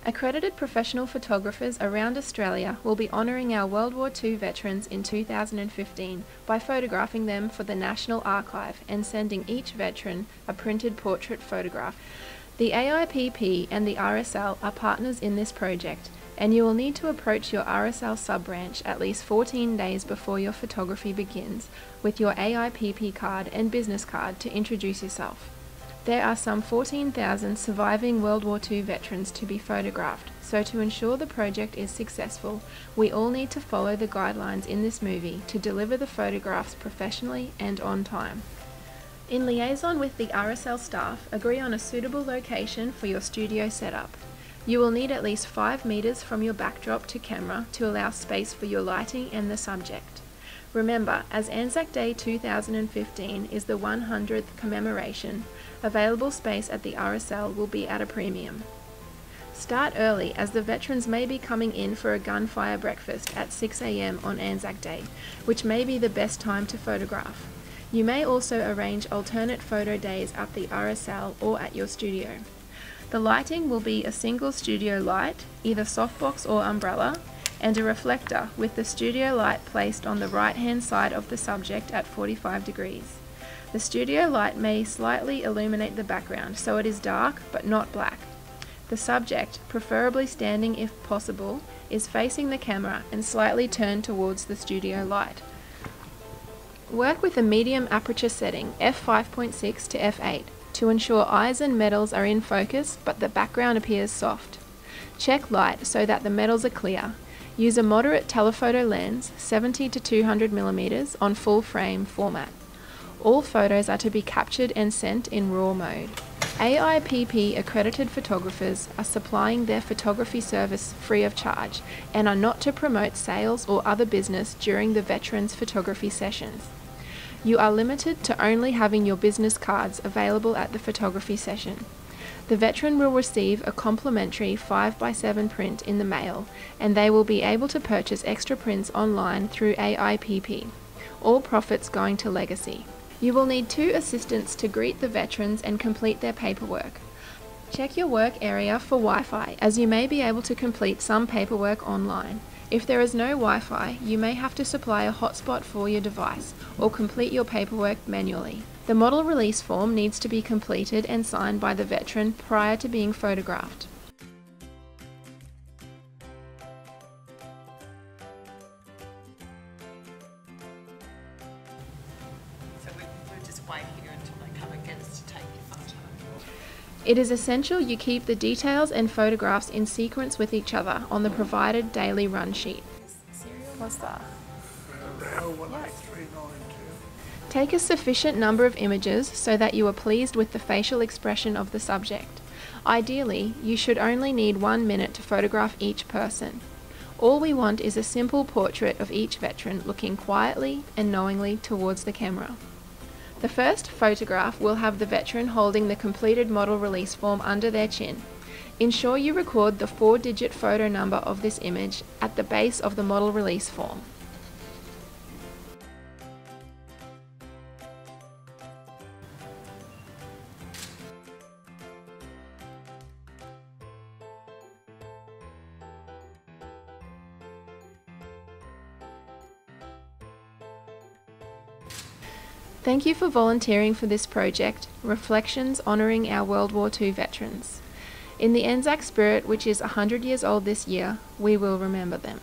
Accredited professional photographers around Australia will be honouring our World War II veterans in 2015 by photographing them for the National Archive and sending each veteran a printed portrait photograph. The AIPP and the RSL are partners in this project, and you will need to approach your RSL sub-branch at least 14 days before your photography begins with your AIPP card and business card to introduce yourself. There are some 14,000 surviving World War II veterans to be photographed, so to ensure the project is successful, we all need to follow the guidelines in this movie to deliver the photographs professionally and on time. In liaison with the RSL staff, agree on a suitable location for your studio setup. You will need at least 5 meters from your backdrop to camera to allow space for your lighting and the subject. Remember, as Anzac Day 2015 is the 100th commemoration, available space at the RSL will be at a premium. Start early, as the veterans may be coming in for a gunfire breakfast at 6 AM on Anzac Day, which may be the best time to photograph. You may also arrange alternate photo days at the RSL or at your studio. The lighting will be a single studio light, either softbox or umbrella, and a reflector with the studio light placed on the right-hand side of the subject at 45 degrees. The studio light may slightly illuminate the background so it is dark but not black. The subject, preferably standing if possible, is facing the camera and slightly turned towards the studio light. Work with a medium aperture setting, f5.6 to f8, to ensure eyes and metals are in focus but the background appears soft. Check light so that the metals are clear. Use a moderate telephoto lens, 70 to 200 mm on full frame format. All photos are to be captured and sent in RAW mode. AIPP accredited photographers are supplying their photography service free of charge and are not to promote sales or other business during the veterans' photography sessions. You are limited to only having your business cards available at the photography session. The veteran will receive a complimentary 5x7 print in the mail, and they will be able to purchase extra prints online through AIPP, all profits going to legacy. You will need 2 assistants to greet the veterans and complete their paperwork. Check your work area for Wi-Fi, as you may be able to complete some paperwork online. If there is no Wi-Fi, you may have to supply a hotspot for your device, or complete your paperwork manually. The model release form needs to be completed and signed by the veteran prior to being photographed. So we'll just wait here until they come and get us to take your photo. It is essential you keep the details and photographs in sequence with each other on the provided daily run sheet. What's that? Rail 18392. Take a sufficient number of images so that you are pleased with the facial expression of the subject. Ideally, you should only need 1 minute to photograph each person. All we want is a simple portrait of each veteran looking quietly and knowingly towards the camera. The first photograph will have the veteran holding the completed model release form under their chin. Ensure you record the 4-digit photo number of this image at the base of the model release form. Thank you for volunteering for this project, Reflections honouring our World War II veterans. In the Anzac spirit, which is 100 years old this year, we will remember them.